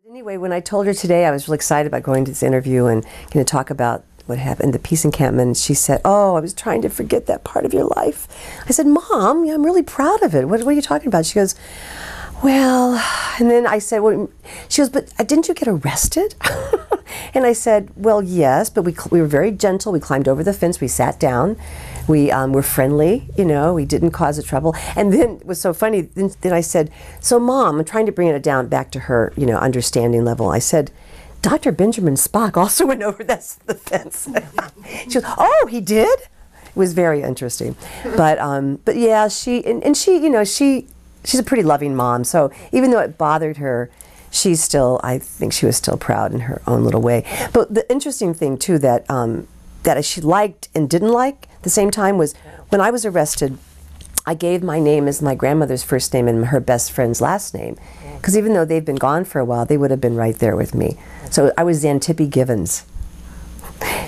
Anyway, when I told her today I was really excited about going to this interview and going to talk about what happened, the peace encampment, she said, "Oh, I was trying to forget that part of your life." I said, "Mom, I'm really proud of it. What are you talking about?" She goes, "Well," and then I said, well, she goes, "But didn't you get arrested?" And I said, "Well, yes, but we were very gentle. We climbed over the fence. We sat down. We were friendly, you know. We didn't cause a trouble." And then it was so funny. Then I said, "So, Mom," I'm trying to bring it down back to her, you know, understanding level. I said, "Dr. Benjamin Spock also went over the fence." She goes, "Oh, he did?" It was very interesting. But yeah, she, you know, she's a pretty loving mom. So even though it bothered her, she's still, I think she was still proud in her own little way. But the interesting thing too that that she liked and didn't like at the same time was when I was arrested, I gave my name as my grandmother's first name and her best friend's last name. Because even though they've been gone for a while, they would have been right there with me. So I was Xanthippe Givens.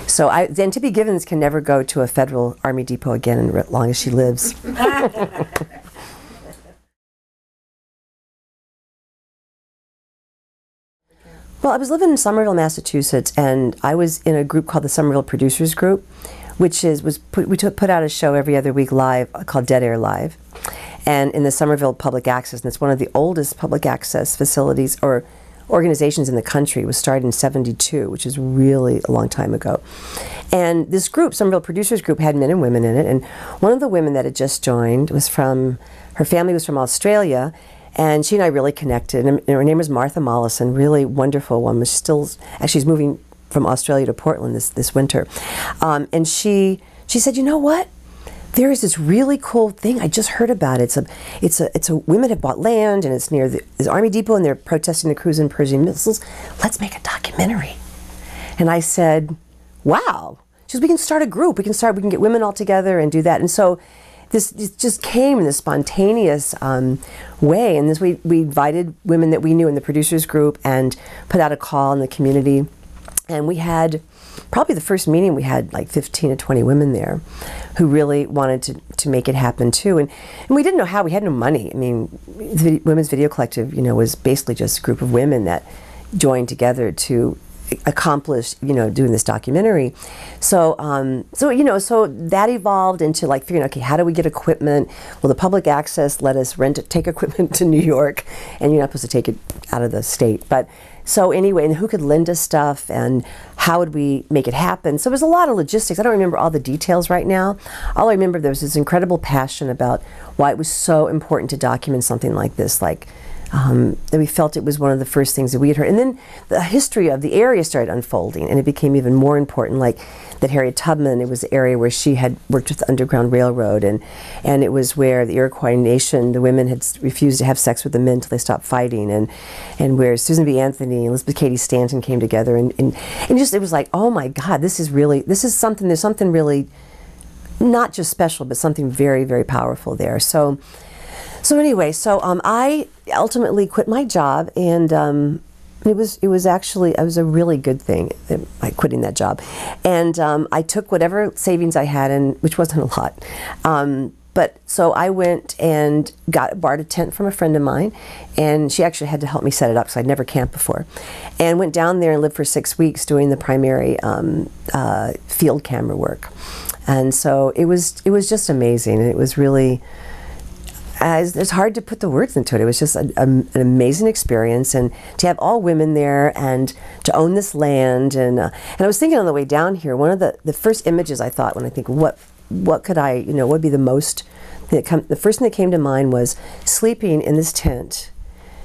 So Xanthippe Givens can never go to a federal Army depot again as long as she lives. Well, I was living in Somerville, Massachusetts, and I was in a group called the Somerville Producers Group, which we put out a show every other week live called Dead Air Live, and in the Somerville Public Access, and it's one of the oldest public access facilities or organizations in the country. It was started in '72, which is really a long time ago. And this group, Somerville Producers Group, had men and women in it, and one of the women that had just joined was her family was from Australia. And she and I really connected. And her name was Martha Mollison, really wonderful woman. She's moving from Australia to Portland this winter. And she said, "You know what? There is this really cool thing. I just heard about it. It's a women have bought land, and it's near this Army depot, and they're protesting the cruise and Persian missiles. Let's make a documentary." And I said, "Wow." She goes, "We can start a group. We can get women all together and do that." And so this just came in this spontaneous way, and we invited women that we knew in the producers group and put out a call in the community, and we had probably the first meeting we had like 15 to 20 women there who really wanted to make it happen too, and we didn't know how. We had no money. I mean, the Women's Video Collective, you know, was basically just a group of women that joined together to accomplish, you know, doing this documentary. So you know, so that evolved into like figuring, okay, how do we get equipment? Well, the public access let us take equipment to New York, and you're not supposed to take it out of the state. But so anyway, and who could lend us stuff, and how would we make it happen? So it was a lot of logistics. I don't remember all the details right now. All I remember, there was this incredible passion about why it was so important to document something like this, that we felt it was one of the first things that we had heard. And then the history of the area started unfolding, and it became even more important, like that Harriet Tubman, it was the area where she had worked with the Underground Railroad, and it was where the Iroquois Nation, the women had refused to have sex with the men until they stopped fighting, and where Susan B. Anthony and Elizabeth Cady Stanton came together, and just, it was like, oh my God, there's something really not just special, but something very, very powerful there. So anyway, I ultimately quit my job, and it was a really good thing, by quitting that job. And I took whatever savings I had, and which wasn't a lot. But so I went and borrowed a tent from a friend of mine, and she actually had to help me set it up because I'd never camped before. And went down there and lived for 6 weeks doing the primary field camera work. And so it was just amazing, and it was really, it's hard to put the words into it. It was just an amazing experience, and to have all women there, and to own this land. And I was thinking on the way down here, one of the first images I thought, when I think, what could I, you know, what would be the most, the first thing that came to mind was sleeping in this tent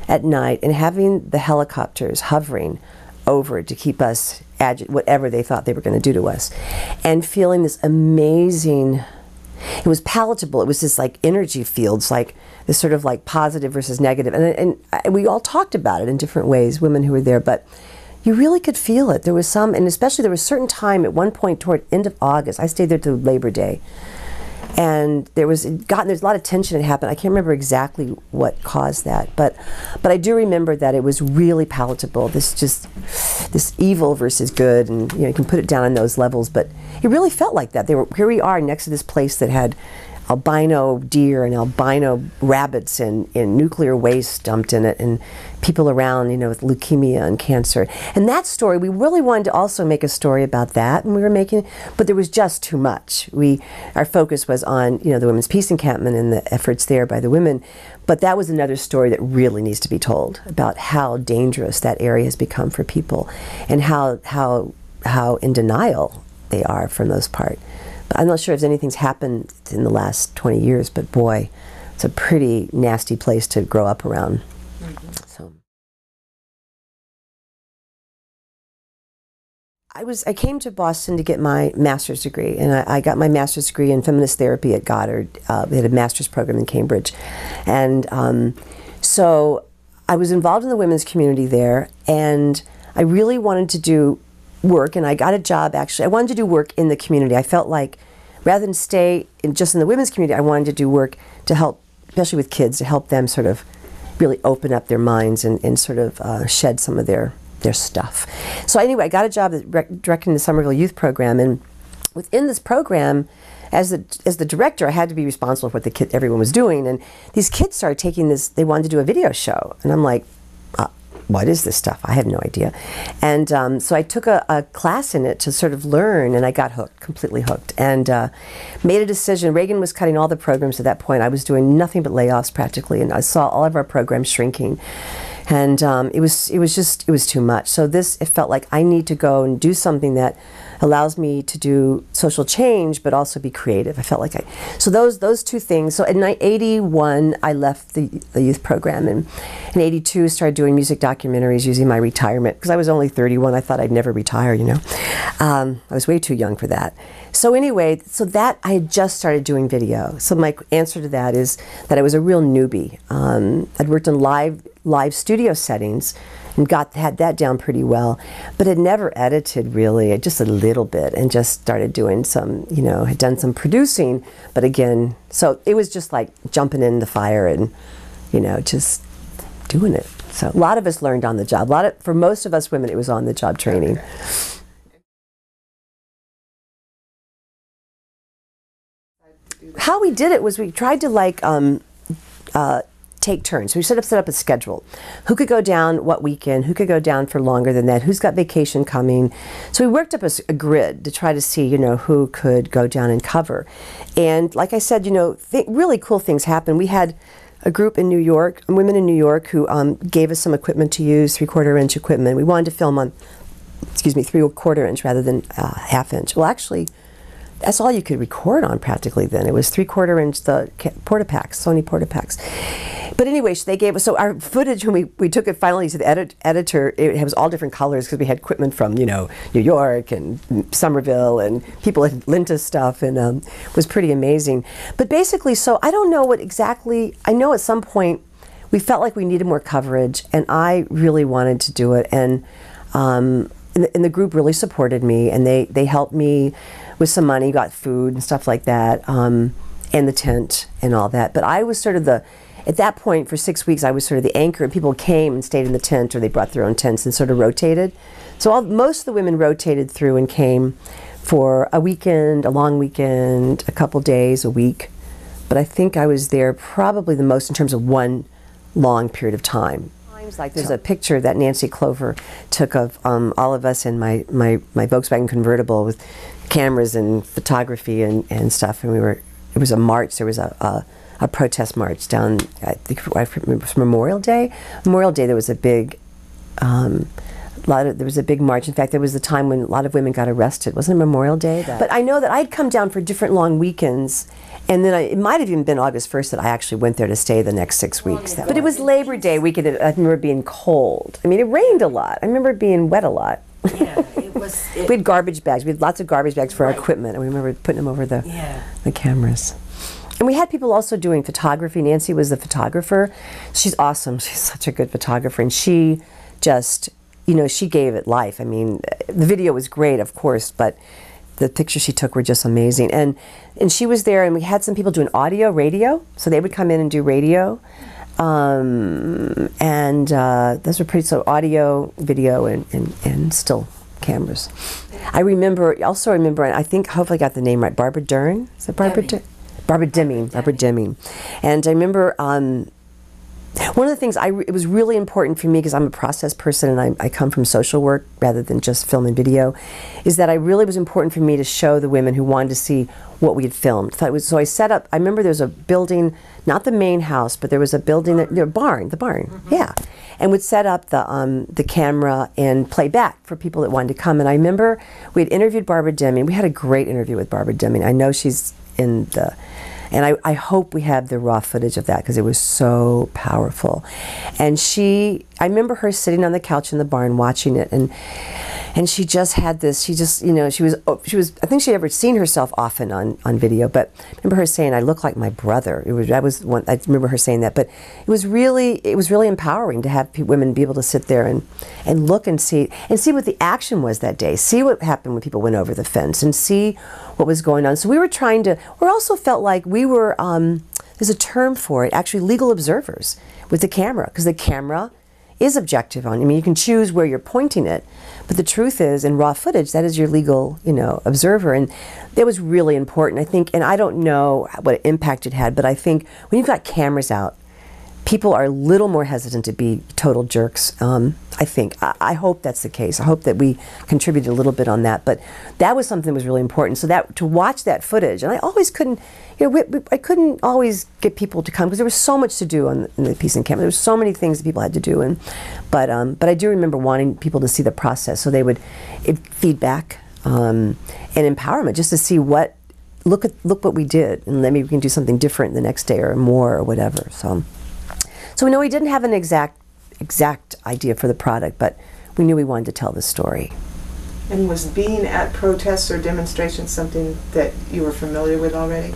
at night and having the helicopters hovering over to keep us whatever they thought they were going to do to us, and feeling this amazing, it was palatable, it was this like energy fields, like this sort of like positive versus negative, and we all talked about it in different ways, women who were there, but you really could feel it. There was some, and especially there was a certain time at one point toward end of August, I stayed there till Labor Day, and there's a lot of tension that happened. I can't remember exactly what caused that, but I do remember that it was really palatable. This evil versus good, and you know, you can put it down on those levels, but it really felt like that. Here we are next to this place that had albino deer and albino rabbits and nuclear waste dumped in it, and people around, you know, with leukemia and cancer. And that story, we really wanted to also make a story about that, and we were making, but there was just too much. Our focus was on, you know, the Women's Peace Encampment and the efforts there by the women, but that was another story that really needs to be told about how dangerous that area has become for people, and how in denial they are for the most part. But I'm not sure if anything's happened in the last 20 years, but boy, it's a pretty nasty place to grow up around. So I came to Boston to get my master's degree, and I got my master's degree in feminist therapy at Goddard. They had a master's program in Cambridge. And so I was involved in the women's community there, and I really wanted to do work, and I got a job actually. I wanted to do work in the community. I felt like rather than stay just in the women's community, I wanted to do work to help, especially with kids, to help them sort of really open up their minds and sort of shed some of their stuff. So anyway, I got a job directing the Somerville Youth Program, and within this program, as the director, I had to be responsible for what everyone was doing, and these kids started taking this, they wanted to do a video show, and I'm like, what is this stuff? I had no idea. And so I took a class in it to sort of learn, and I got hooked, completely hooked, and made a decision. Reagan was cutting all the programs at that point. I was doing nothing but layoffs practically, and I saw all of our programs shrinking. And it was too much. So it felt like I need to go and do something that allows me to do social change, but also be creative. I felt like so those two things. So in 81, I left the youth program, and in 82, started doing music documentaries using my retirement, because I was only 31. I thought I'd never retire, you know. I was way too young for that. So anyway, so that I had just started doing video. So my answer to that is that I was a real newbie. I'd worked in live studio settings and had that down pretty well, but had never edited really, just a little bit, and just started doing some, you know, had done some producing, but again, so it was just like jumping in the fire and, you know, just doing it. So a lot of us learned on the job. For most of us women, it was on the job training. How we did it was we tried to like take turns. So we set up a schedule. Who could go down what weekend? Who could go down for longer than that? Who's got vacation coming? So we worked up a grid to try to see, you know, who could go down and cover. And like I said, you know, really cool things happened. We had a group in New York, women in New York, who gave us some equipment to use, 3/4 inch equipment. We wanted to film on, 3/4 inch rather than 1/2 inch. Well, actually, that's all you could record on practically then. It was 3/4 inch, the Portapaks, Sony Portapaks. But anyway, so they gave us, so our footage, when we took it finally to the editor, it was all different colors because we had equipment from, you know, New York and Somerville, and people had lent us stuff, and it was pretty amazing. But basically, so I don't know what exactly, I know at some point we felt like we needed more coverage, and I really wanted to do it, and the group really supported me, and they helped me with some money, got food and stuff like that, and the tent and all that. But I was sort of at that point, for 6 weeks, I was sort of the anchor, and people came and stayed in the tent, or they brought their own tents and sort of rotated. So most of the women rotated through and came for a weekend, a long weekend, a couple days, a week. But I think I was there probably the most in terms of one long period of time. Like there's a picture that Nancy Clover took of all of us in my Volkswagen convertible with cameras and photography and stuff, and it was a march. There was a protest march down, I think it was Memorial Day. Memorial Day, there was a big there was a big march. In fact, there was the time when a lot of women got arrested. Wasn't it Memorial Day? But I know that I'd come down for different long weekends, and then it might have even been August 1st that I actually went there to stay the next 6 weeks. But it was Labor Day weekend. I remember being cold. I mean, it rained a lot. I remember it being wet a lot. Yeah, it was. We had garbage bags. We had lots of garbage bags for our equipment, and we remember putting them over the cameras. And we had people also doing photography. Nancy was the photographer. She's awesome. She's such a good photographer, and she just, you know, she gave it life. I mean, the video was great, of course, but the pictures she took were just amazing. And she was there, and we had some people doing audio, radio. So they would come in and do radio. Those were pretty, so audio, video, and still cameras. I also remember, I think, hopefully I got the name right, Barbara Dern? Is it Barbara Dern? Barbara Deming. Barbara Deming. And I remember one of the things, it was really important for me, because I'm a process person and I come from social work rather than just film and video, is that it was important for me to show the women who wanted to see what we had filmed. So I set up, I remember there was a building, not the main house, but there was a building, the barn, yeah. And would set up the camera and play back for people that wanted to come. And I remember we had interviewed Barbara Deming. We had a great interview with Barbara Deming. I know she's in the... And I hope we have the raw footage of that, because it was so powerful. And I remember her sitting on the couch in the barn watching it, and she just had this, she was, I think she'd ever seen herself often on video, but I remember her saying, I look like my brother. I remember her saying that, but it was really empowering to have women be able to sit there and look and see what the action was that day, see what happened when people went over the fence, and see what was going on. So we also felt like we were, there's a term for it, actually legal observers with the camera, because the camera is objective on. I mean, you can choose where you're pointing it, but the truth is, in raw footage, that is your legal, observer, and that was really important, I think. And I don't know what impact it had, but I think when you've got cameras out, people are a little more hesitant to be total jerks. I think. I hope that's the case. I hope that we contributed a little bit on that. But that was something that was really important. So that to watch that footage, and I always couldn't, I couldn't always get people to come, because there was so much to do in the Peace Encampment. There were so many things that people had to do, but I do remember wanting people to see the process, so they would feedback and empowerment, just to see look what we did, and then maybe we can do something different the next day or more or whatever. So we know we didn't have an exact idea for the product, but we knew we wanted to tell the story. And was being at protests or demonstrations something that you were familiar with already?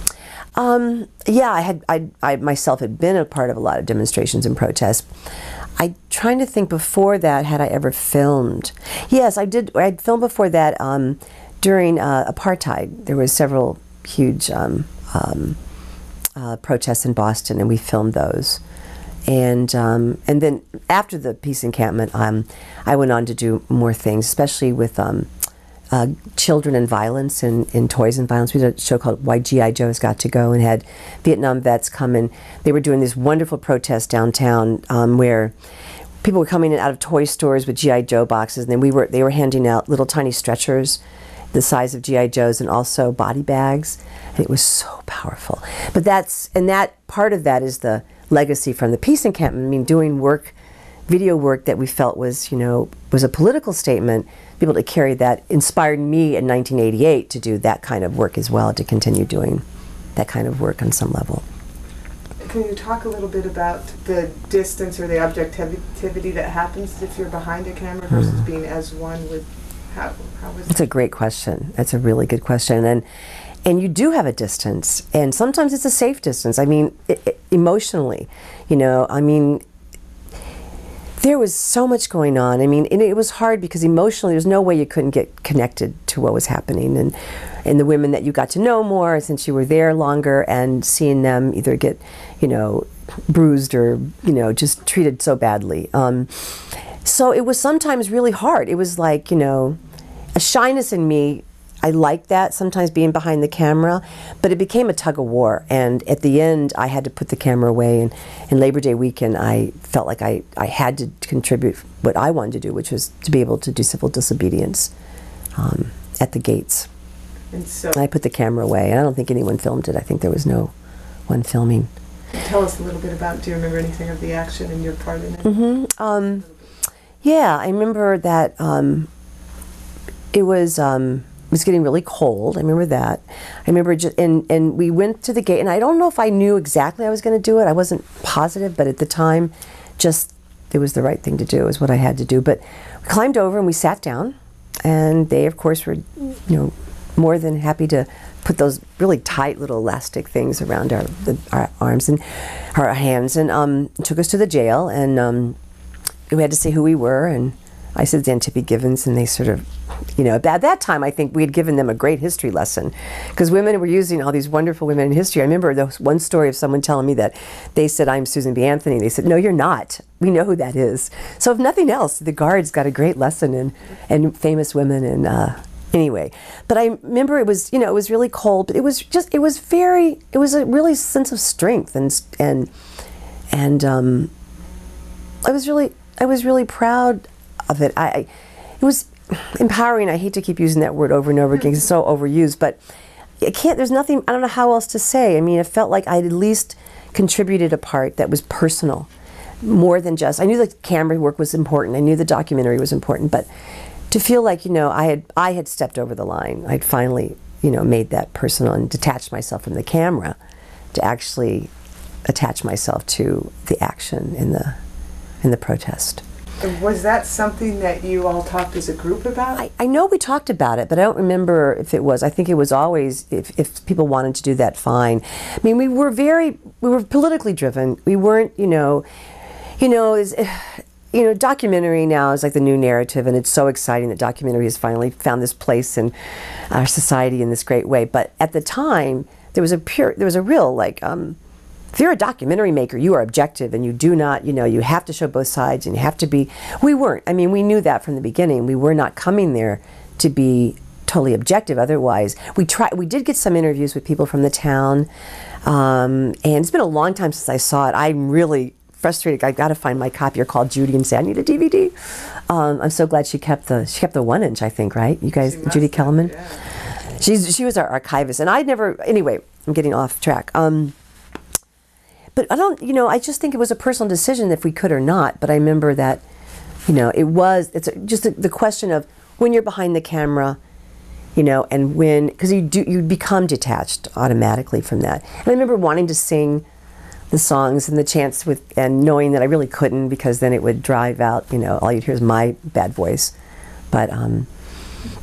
Yeah, I myself had been a part of a lot of demonstrations and protests. I'm trying to think, before that, had I ever filmed? Yes, I did. I'd filmed before that during apartheid. There was several huge protests in Boston, and we filmed those. And then after the Peace Encampment, I went on to do more things, especially with children and violence and toys and violence. We did a show called Why G.I. Joes Got to Go, and had Vietnam vets come in. They were doing this wonderful protest downtown where people were coming in out of toy stores with G.I. Joe boxes, and then they were handing out little tiny stretchers the size of G.I. Joes, and also body bags. And it was so powerful. But that part of that is the legacy from the Peace Encampment. I mean, doing video work that we felt was, was a political statement. Be able to carry that inspired me in 1988 to do that kind of work as well, to continue doing that kind of work on some level. Can you talk a little bit about the distance or the objectivity that happens if you're behind a camera versus being as one with, how was That's a great question. That's a really good question. And you do have a distance, and sometimes it's a safe distance. I mean, emotionally, I mean, there was so much going on. I mean, and it was hard because emotionally, there's no way you couldn't get connected to what was happening, and the women that you got to know more since you were there longer, and seeing them either get, bruised or, just treated so badly. So it was sometimes really hard. It was like, a shyness in me. I liked that, sometimes being behind the camera, but it became a tug of war. And at the end, I had to put the camera away. And in Labor Day weekend, I felt like I had to contribute what I wanted to do, which was to be able to do civil disobedience at the gates. And I put the camera away. And I don't think anyone filmed it. I think there was no one filming. Tell us a little bit about, do you remember anything of the action and your part in it? Mm-hmm. Yeah, I remember that it was getting really cold. I remember that. I remember and we went to the gate, and I don't know if I knew exactly I was going to do it. I wasn't positive, but at the time, just it was the right thing to do. It was what I had to do. But we climbed over and we sat down, and they, of course, were more than happy to put those really tight little elastic things around our arms and our hands, and took us to the jail, and we had to say who we were, and I said Xanthippe Givens, and they sort of, at that time I think we had given them a great history lesson, because women were using all these wonderful women in history. I remember there was one story of someone telling me that they said, I'm Susan B. Anthony. They said, no, you're not. We know who that is. So if nothing else, the guards got a great lesson in famous women and Anyway, but I remember it was, you know, it was really cold, but it was just, it was a really sense of strength, and I was really proud of it. It was empowering. I hate to keep using that word over and over again, it's so overused, but there's nothing, I don't know how else to say. I mean, it felt like I'd at least contributed a part that was personal, more than just, I knew the camera work was important, I knew the documentary was important, but to feel like, you know, I had stepped over the line. I'd finally, you know, made that personal and detached myself from the camera to actually attach myself to the action in the protest. Was that something that you all talked as a group about? I know we talked about it, but I don't remember if it was. I think it was always, if people wanted to do that, fine. I mean, we were politically driven. We weren't, documentary now is like the new narrative, and it's so exciting that documentary has finally found this place in our society in this great way. But at the time, there was a real, like, if you're a documentary maker, you are objective, and you do not, you have to show both sides, and you have to be, we weren't. I mean, we knew that from the beginning. We were not coming there to be totally objective. Otherwise, we did get some interviews with people from the town, and it's been a long time since I saw it. I'm really frustrated. I've got to find my copy or call Judy and say, I need a DVD. I'm so glad she kept the 1-inch, I think, right? You guys, Judy Kellerman? Yeah. She was our archivist, and I'd never, anyway, I'm getting off track. But I don't, I just think it was a personal decision if we could or not. But I remember that, it's just the question of when you're behind the camera, and when, because you become detached automatically from that. And I remember wanting to sing the songs and the chants and knowing that I really couldn't, because then it would drive out, all you'd hear is my bad voice. But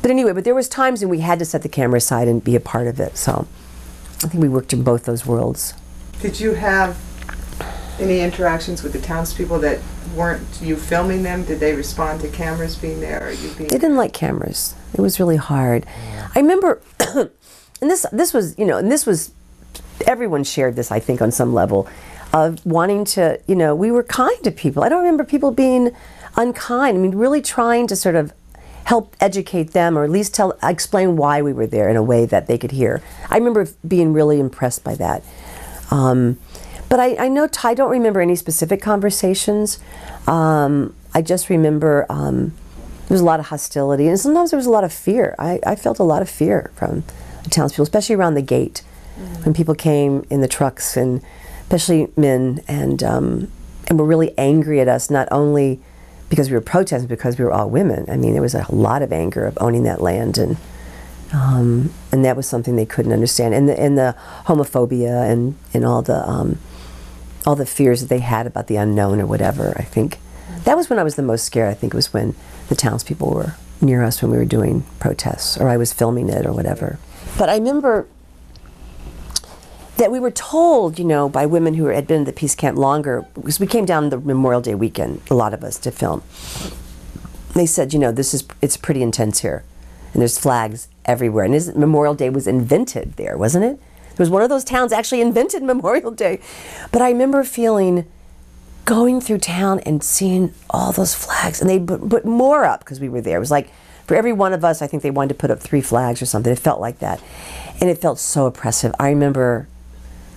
anyway, but there was times when we had to set the camera aside and be a part of it. So I think we worked in both those worlds. Did you have any interactions with the townspeople that weren't you filming them? Did they respond to cameras being there? Or you being They didn't like cameras. It was really hard. I remember, and this was, everyone shared this, I think, on some level, of wanting to, we were kind to people. I don't remember people being unkind. I mean, really trying to sort of help educate them, or at least explain why we were there in a way that they could hear. I remember being really impressed by that. But I don't remember any specific conversations. I just remember there was a lot of hostility, and sometimes there was a lot of fear. I felt a lot of fear from the townspeople, especially around the gate, when people came in the trucks, and especially men, and were really angry at us, not only because we were protesting, because we were all women. I mean, there was a lot of anger of owning that land, and that was something they couldn't understand, and the homophobia and all the fears that they had about the unknown or whatever. I think that was when I was the most scared. I think it was when the townspeople were near us when we were doing protests, or I was filming it or whatever. But I remember that we were told, by women who had been at the peace camp longer, because we came down the Memorial Day weekend, a lot of us, to film. They said, it's pretty intense here, and there's flags everywhere. And Memorial Day was invented there, wasn't it? It was one of those towns actually invented Memorial Day. But I remember going through town and seeing all those flags, and they put more up because we were there. It was like, for every one of us, I think they wanted to put up 3 flags or something. It felt like that. And it felt so oppressive. I remember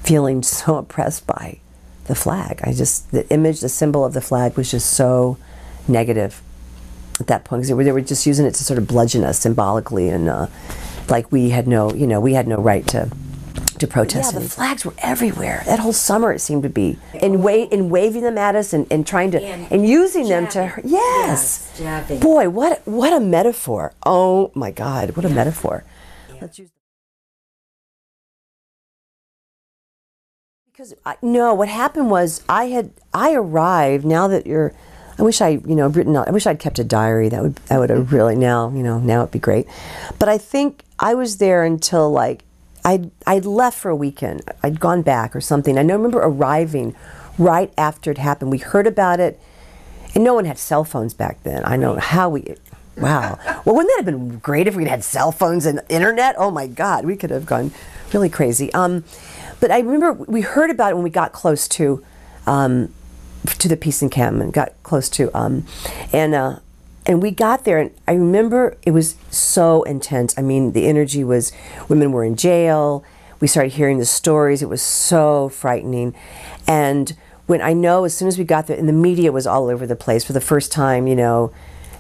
feeling so oppressed by the flag. The image, the symbol of the flag was just so negative at that point, because they were just using it to sort of bludgeon us symbolically, and like we had no right to protest. Yeah, the flags were everywhere. That whole summer it seemed to be, and waving them at us, and trying to, and using them to, yes. Jabbing. Boy, what a metaphor. Oh my God, what a metaphor. Yeah. Let's use. Because what happened was I arrived. Now that I wish I wish I'd kept a diary. That would have really now it'd be great. But I think I was there until like I'd left for a weekend. I'd gone back or something. I remember arriving right after it happened. We heard about it, and no one had cell phones back then. I know how we. Wow. Well, wouldn't that have been great if we'd had cell phones and internet? Oh my God, we could have gone really crazy. But I remember we heard about it when we got close to the peace encampment, got close to, and And we got there, and I remember it was so intense. I mean, the energy was, women were in jail. We started hearing the stories. It was so frightening. And when I know, as soon as we got there, and the media was all over the place for the first time, you know,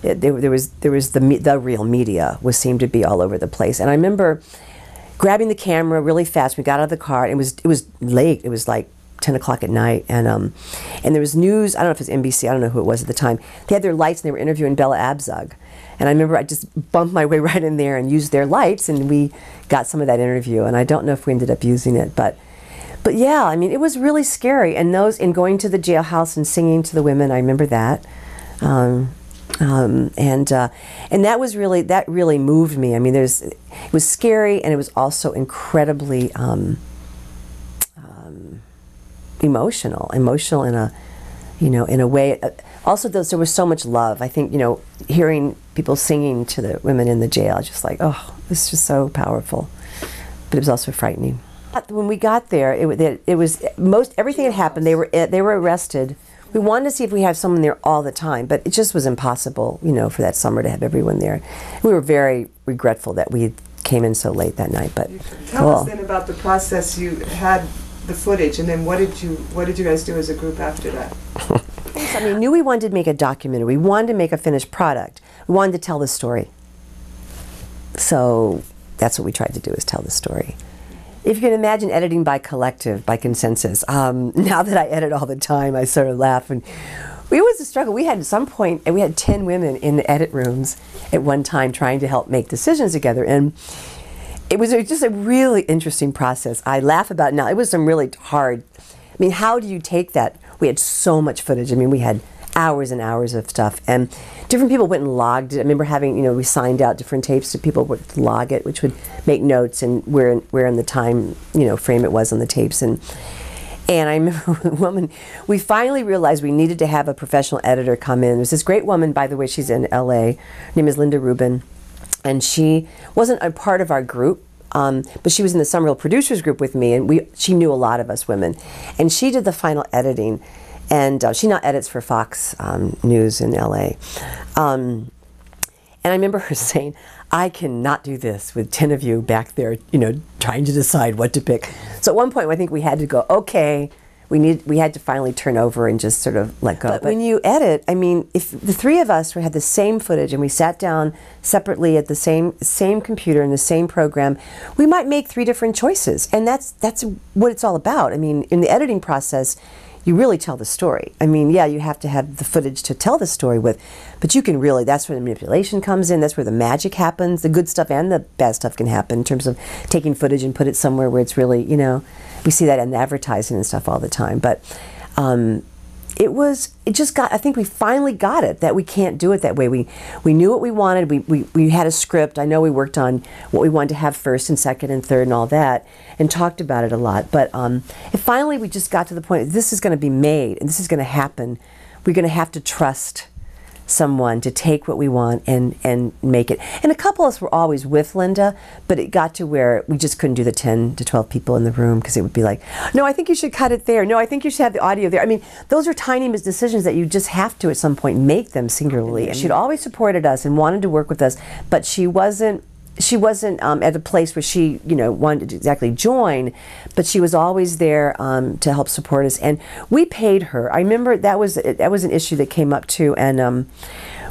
there was the real media seemed to be all over the place. And I remember grabbing the camera really fast. We got out of the car, and it was late. It was like 10 o'clock at night, and there was news. I don't know if it was NBC. I don't know who it was at the time. They had their lights, and they were interviewing Bella Abzug. And I remember I just bumped my way right in there and used their lights, and we got some of that interview. And I don't know if we ended up using it, but yeah, I mean, it was really scary. And going to the jailhouse and singing to the women, I remember that. And that really moved me. I mean, it was scary, and it was also incredibly emotional in a, you know, in a way. Also, there was so much love. I think, you know, hearing people singing to the women in the jail, just like, oh, this is just so powerful. But it was also frightening. When we got there, it was everything had happened. They were arrested. We wanted to see if we had someone there all the time, but it just was impossible, you know, for that summer to have everyone there. We were very regretful that we came in so late that night. But tell us then about the process. You had the footage, and then what did you guys do as a group after that? I mean, knew we wanted to make a documentary. We wanted to make a finished product. We wanted to tell the story. So that's what we tried to do, is tell the story. If you can imagine editing by collective, by consensus. Now that I edit all the time, I sort of laugh. And it was a struggle. We had at some point, and we had 10 women in the edit rooms at one time trying to help make decisions together. And it was just a really interesting process. I laugh about it now. It was some really hard. I mean, how do you take that? We had so much footage. I mean, we had hours and hours of stuff, and different people went and logged it. I remember having, you know, we signed out different tapes so people would log it, which would make notes and where in the time, you know, frame it was on the tapes. And I remember a woman, we finally realized we needed to have a professional editor come in. There's this great woman, by the way, she's in LA. Her name is Linda Rubin, and she wasn't a part of our group. But she was in the Somerville Producers Group with me, and she knew a lot of us women. And she did the final editing, and she now edits for Fox News in LA. And I remember her saying, I cannot do this with 10 of you back there, you know, trying to decide what to pick. So at one point, I think we had to go, okay, we had to finally turn over and just sort of let go. But when you edit, I mean, if the three of us had the same footage and we sat down separately at the same computer in the same program, we might make 3 different choices. And that's what it's all about. I mean, in the editing process, you really tell the story. I mean, yeah, you have to have the footage to tell the story with, but you can really, that's where the manipulation comes in, that's where the magic happens. The good stuff and the bad stuff can happen in terms of taking footage and put it somewhere where it's really, you know, we see that in the advertising and stuff all the time. But I think we finally got it, that we can't do it that way. We knew what we wanted, we had a script. I know we worked on what we wanted to have first and second and third and all that, and talked about it a lot. But finally we just got to the point, this is going to be made, and this is going to happen. We're going to have to trust someone to take what we want and make it. And a couple of us were always with Linda, but it got to where we just couldn't do the 10 to 12 people in the room, because it would be like, no, I think you should cut it there. No, I think you should have the audio there. I mean, those are tiny decisions that you just have to at some point make them singularly. And she'd always supported us and wanted to work with us, but she wasn't at a place where she, you know, wanted to exactly join, but she was always there to help support us, and we paid her. I remember that was an issue that came up too, and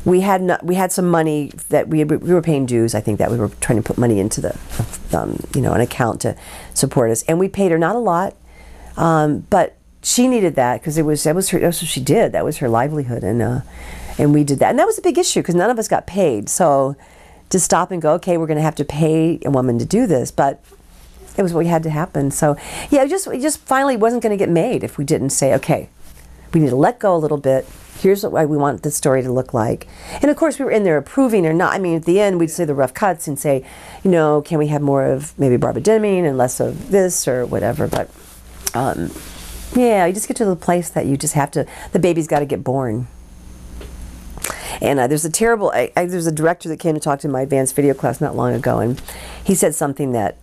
we had some money that we were paying dues. I think that we were trying to put money into the you know, an account to support us, and we paid her not a lot, but she needed that because that was what she did. That was her livelihood, and we did that, and that was a big issue because none of us got paid. So to stop and go, okay, we're going to have to pay a woman to do this, but it was what had to happen. So yeah, it just finally wasn't going to get made if we didn't say, okay, we need to let go a little bit. Here's what we want the story to look like. And of course we were in there approving or not. I mean, at the end we'd say the rough cuts and say, you know, can we have more of maybe Barbara Deming and less of this or whatever. But yeah, you just get to the place that you just have to, the baby's got to get born. And there's a there's a director that came to talk to my advanced video class not long ago, and he said something that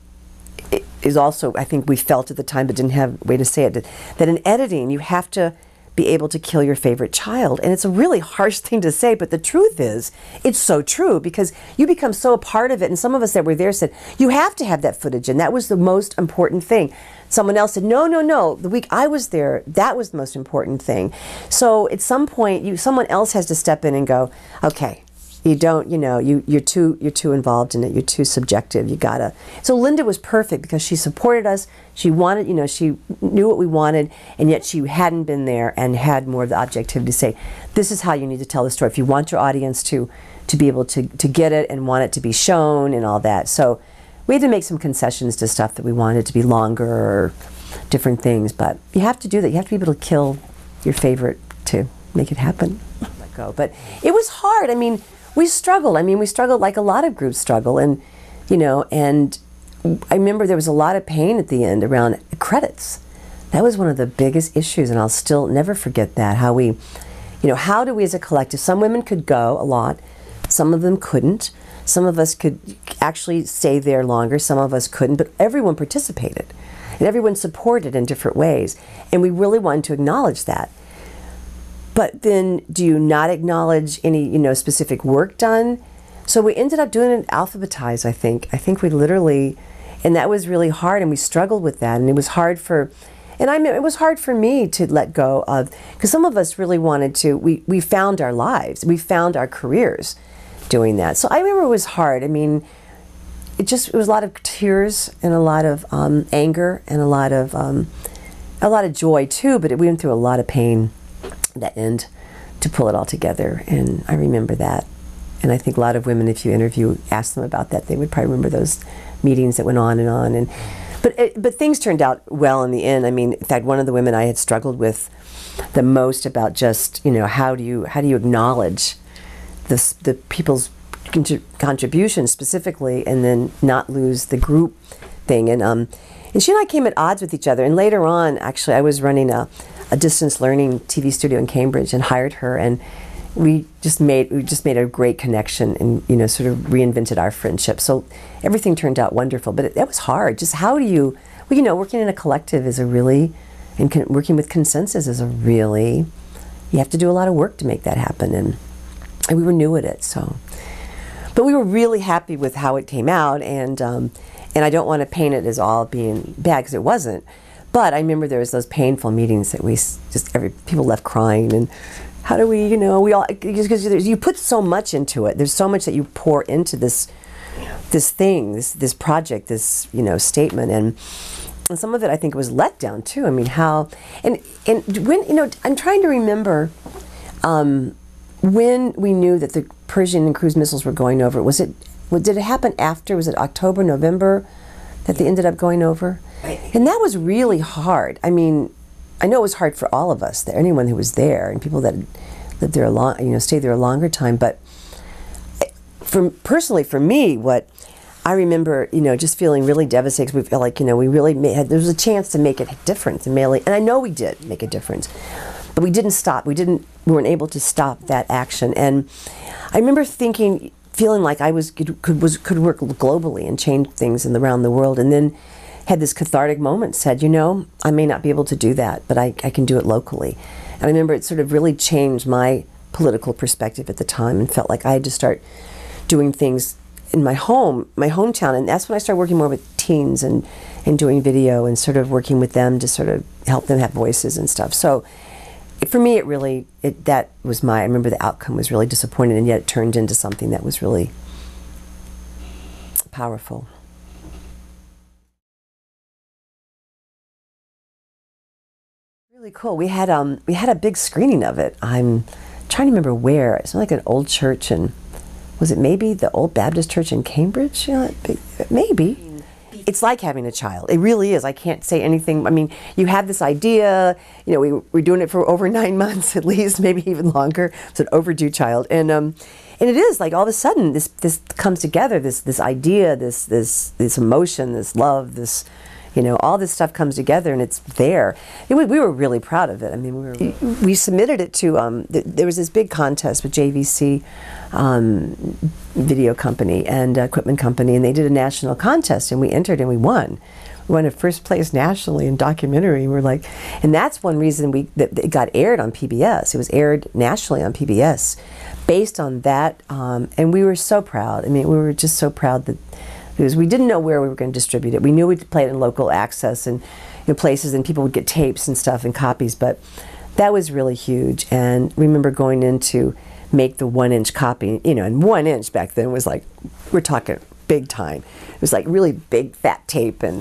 is also, I think we felt at the time but didn't have a way to say it, that in editing you have to be able to kill your favorite child. And it's a really harsh thing to say, but the truth is, it's so true, because you become so a part of it. And some of us that were there said, you have to have that footage, and that was the most important thing. Someone else said, no, no, no, the week I was there, that was the most important thing. So at some point, someone else has to step in and go, okay, you don't, you're too involved in it. You're too subjective. You gotta. So Linda was perfect because she supported us. She wanted, she knew what we wanted, and yet she hadn't been there and had more of the objectivity to say, this is how you need to tell the story if you want your audience to be able to get it and want it to be shown and all that. So we had to make some concessions to stuff that we wanted to be longer or different things, but you have to do that. You have to be able to kill your favorite to make it happen. Let go. But it was hard. I mean, we struggled. We struggled like a lot of groups struggle, and and I remember there was a lot of pain at the end around credits. That was one of the biggest issues, and I'll still never forget that. How we, how do we as a collective? Some women could go a lot, some of them couldn't. Some of us could actually stay there longer, some of us couldn't, but everyone participated, and everyone supported in different ways, and we really wanted to acknowledge that. But then, do you not acknowledge any, specific work done? So we ended up doing it alphabetized, I think. I think we literally, and that was really hard, and we struggled with that, and it was hard for, it was hard for me to let go of, because some of us really wanted to, we found our lives, we found our careers doing that. So I remember it was hard. It was a lot of tears and a lot of anger and a lot of joy too, but we went through a lot of pain that end to pull it all together, and I remember that. And I think a lot of women, if you ask them about that, they would probably remember those meetings that went on and on. But things turned out well in the end. In fact, one of the women I had struggled with the most about just how do you acknowledge the people's contributions specifically, and then not lose the group thing. And she and I came at odds with each other. And later on, actually, I was running a distance learning TV studio in Cambridge and hired her, and we just made a great connection, and sort of reinvented our friendship. So everything turned out wonderful, but it was hard. Just how do you, working in a collective is working with consensus is you have to do a lot of work to make that happen, and we were new at it. So, but we were really happy with how it came out, and I don't want to paint it as all being bad, because it wasn't. But I remember there was those painful meetings that people left crying, and how do we, we all, because you put so much into it. There's so much that you pour into this thing, this project, this statement, and some of it I think was let down too. How, and when I'm trying to remember when we knew that the Pershing and cruise missiles were going over. Did it happen after? Was it October, November that they ended up going over? And that was really hard. I know it was hard for all of us, anyone who was there, and people that lived there stayed there a longer time. But personally, for me, what I remember, just feeling really devastated, because we felt like, we really there was a chance to make a difference, and I know we did make a difference, but we didn't stop. We weren't able to stop that action. And I remember feeling like I could work globally and change things around the world, and then had this cathartic moment, said, I may not be able to do that, but I can do it locally. And I remember it sort of really changed my political perspective at the time, and felt like I had to start doing things in my hometown. And that's when I started working more with teens and doing video, and sort of working with them to sort of help them have voices and stuff. So for me, I remember the outcome was really disappointing, and yet it turned into something that was really powerful. Really cool. We had a big screening of it. I'm trying to remember where. It's like an old church, and was it maybe the Old Baptist Church in Cambridge? Maybe. It's like having a child. It really is. I can't say anything. You have this idea. We're doing it for over 9 months at least, maybe even longer. It's an overdue child, and it is like all of a sudden this comes together. This idea, this emotion, this love, this. All this stuff comes together, and it's there. We were really proud of it. We submitted it to, there was this big contest with JVC video company and equipment company, and they did a national contest, and we entered and we won. We won a first place nationally in documentary. We're like, and that's one reason that it got aired on PBS. It was aired nationally on PBS, based on that, and we were so proud. I mean, we were just so proud that, because we didn't know where we were going to distribute it. We knew we'd play it in local access and places, and people would get tapes and stuff and copies, but that was really huge. And we remember going in to make the 1-inch copy, and 1 inch back then was like, we're talking big time. It was like really big fat tape, and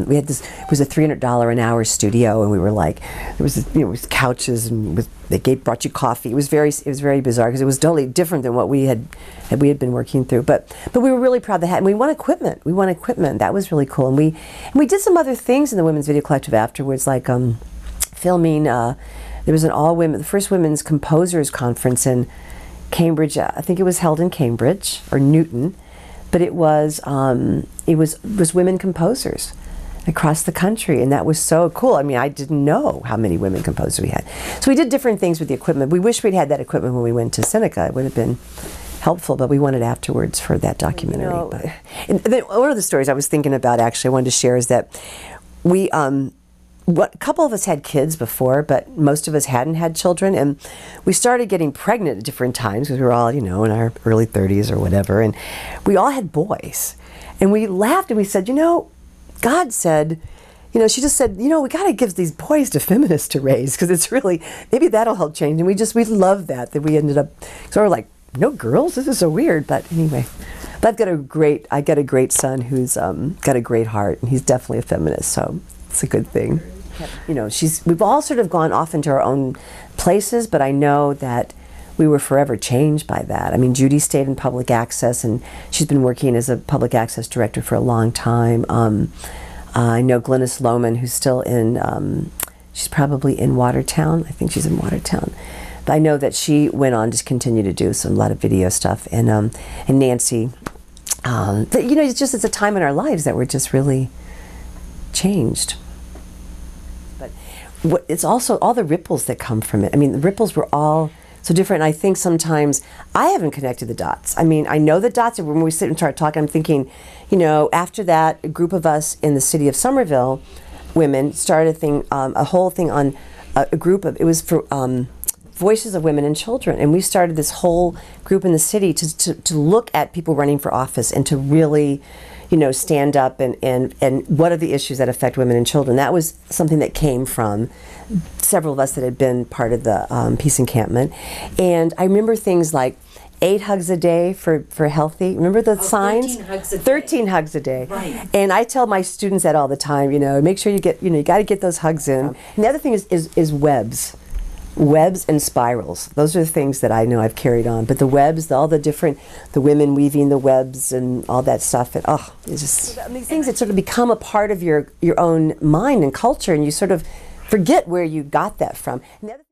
we had this. It was a $300 an hour studio, and we were like, there was it was couches, and they brought you coffee. It was very bizarre, because it was totally different than what we had been working through. But we were really proud to have, and we won equipment. We won equipment. That was really cool, and we did some other things in the Women's Video Collective afterwards, like filming. There was an all-women, the first women's composers conference in Cambridge. I think it was held in Cambridge or Newton. But it was women composers across the country, and that was so cool. I mean, I didn't know how many women composers we had. So we did different things with the equipment. We wish we'd had that equipment when we went to Seneca. It would have been helpful, but we won it afterwards for that documentary. And then one of the stories I was thinking about, actually, I wanted to share, is that we a couple of us had kids before, but most of us hadn't had children, and we started getting pregnant at different times, because we were all, in our early 30s or whatever, and we all had boys. And we laughed and we said, God said, she just said, we got to give these boys to feminists to raise, because it's really, maybe that'll help change. And we loved that we ended up sort of like, no girls, this is so weird. But anyway, but I got a great son who's got a great heart, and he's definitely a feminist, so it's a good thing. We've all sort of gone off into our own places, but I know that we were forever changed by that. I mean, Judy stayed in public access, and she's been working as a public access director for a long time. I know Glynis Lohman, who's still in, she's probably in Watertown. I think she's in Watertown. But I know that she went on to continue to do a lot of video stuff. And Nancy, but, it's a time in our lives that we're just really changed. It's also all the ripples that come from it. I mean, the ripples were all so different. And I think sometimes I haven't connected the dots. I mean, I know the dots, and when we sit and start talking, I'm thinking, after that, a group of us in the city of Somerville, women, started a whole thing on a group of, it was for Voices of Women and Children. And we started this whole group in the city to look at people running for office, and to really, stand up and what are the issues that affect women and children. That was something that came from several of us that had been part of the peace encampment. And I remember things like 8 hugs a day for healthy. Remember the signs? 13 hugs a day. 13 hugs a day. Right. And I tell my students that all the time, make sure you get, you got to get those hugs in. And the other thing is webs. Webs and spirals. Those are the things that I know I've carried on. But the webs, all the different, the women weaving the webs and all that stuff. And it's just these things that sort of become a part of your own mind and culture, and you sort of forget where you got that from. And the other